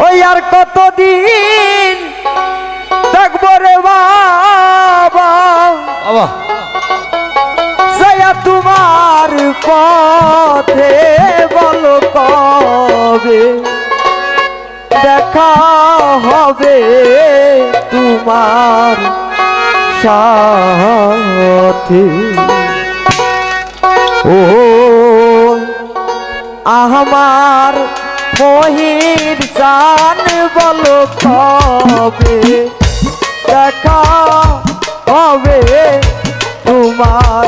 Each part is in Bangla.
ওই আর কতদিন দেখবো রে বাবা বাবা সায়া তোমার পথে বলো কবে দেখা হবে তোমার সাথে ও আমার মহির জান বলো কবে দেখা হবে তোমার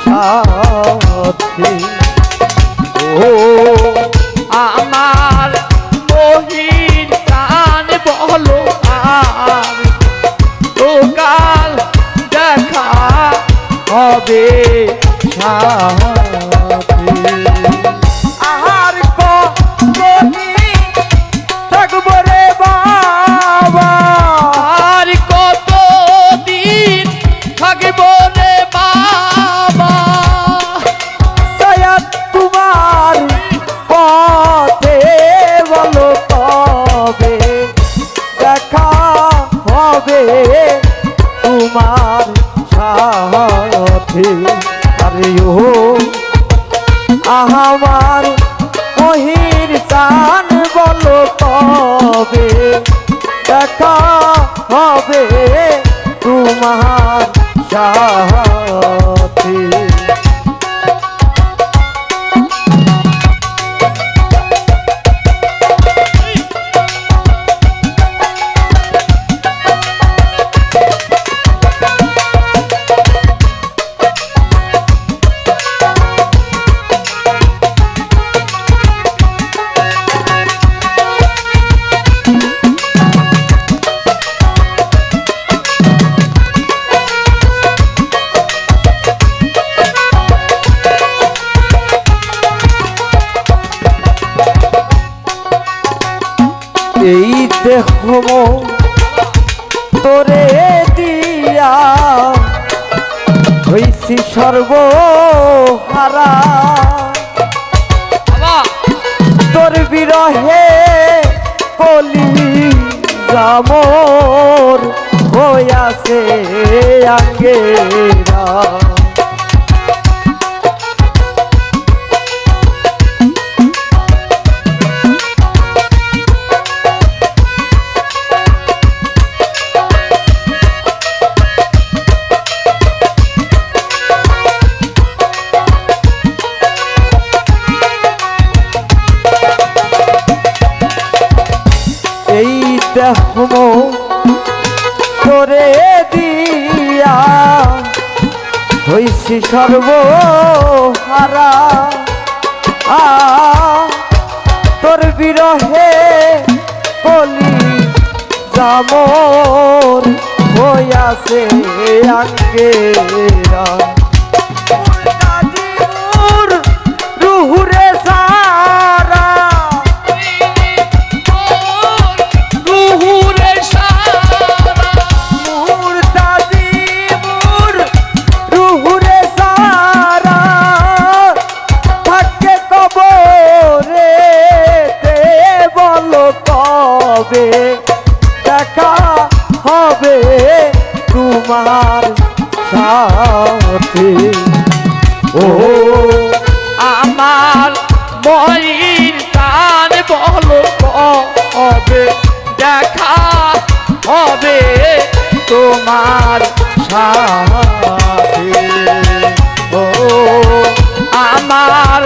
সাথে ও আমার মহিন কান বলো আর তো কাল দেখা হবে সাথে আহার কতদিন থাকবো রে বাবা আর কত দিন থাকব রে বাবা সায়া তোমার পথে বলো কবে দেখা হবে তোমার সাথে আরে ও আমার মহির জান বলো কবে দেখা হবে তোমার সাথে এই দেহ তোরে দিয়া হইছি সর্বহারা বাবা তোর বিরহে কলি জামর হইয়াছে আঙ্গেরা এই দেহ তোরে দিয়া হইছি সর্বহারা তোর বিরহে কলি জামর হইয়াছে আঙ্গেরা রুহুরে সারা রুহুরে সারা রুহুরে সারা থাকে কবরে বলো কবে দেখা হবে তোমার সাথে ও আমার মহিন কান বলো কবে দেখা হবে তোমার সাথে ও আমার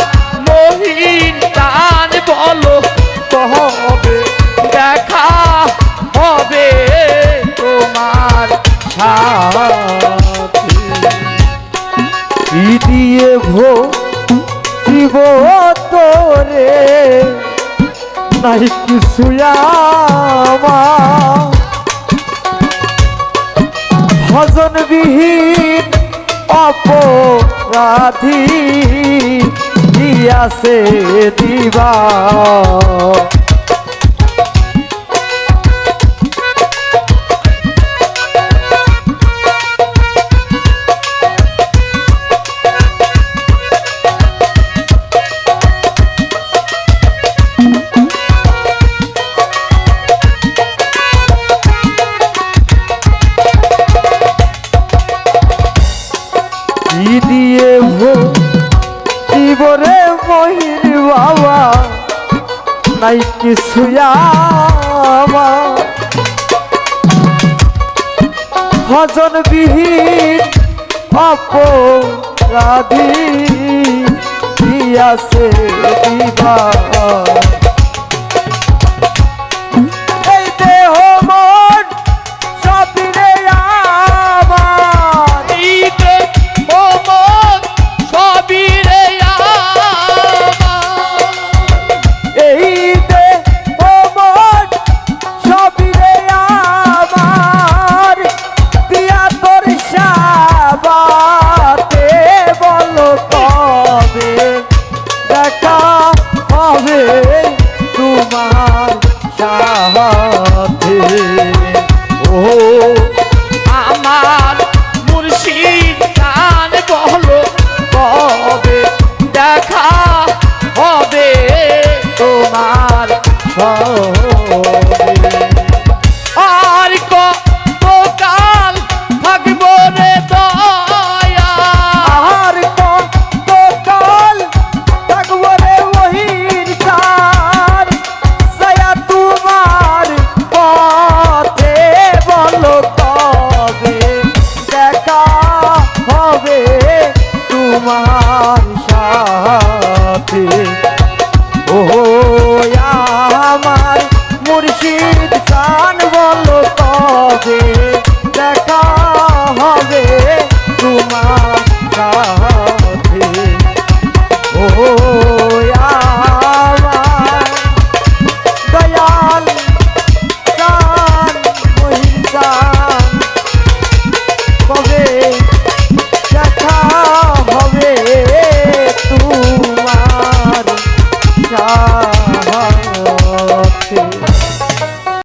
মহিন কান বলো কবে দেখা হবে তোমার সাথে কি দিয়ে জীব তোরে নাই কিছু আমার ভজন বিহীন অপরাধী দিয়াছে দিবা ছুঁয়া ভজন বিহীন অপরাধী দিয়াছে দিবা এই দেহ মন সবিরে আমার ঈদে মোমন সবিরে এই দেহ মন সবিরে আমার দিয়া তোর সাবাতে বলো তবে দেখা হবে তোমার সাথে ও আমার মুর্শিদ গান বলো কবে দেখা হবে তোমার সাথে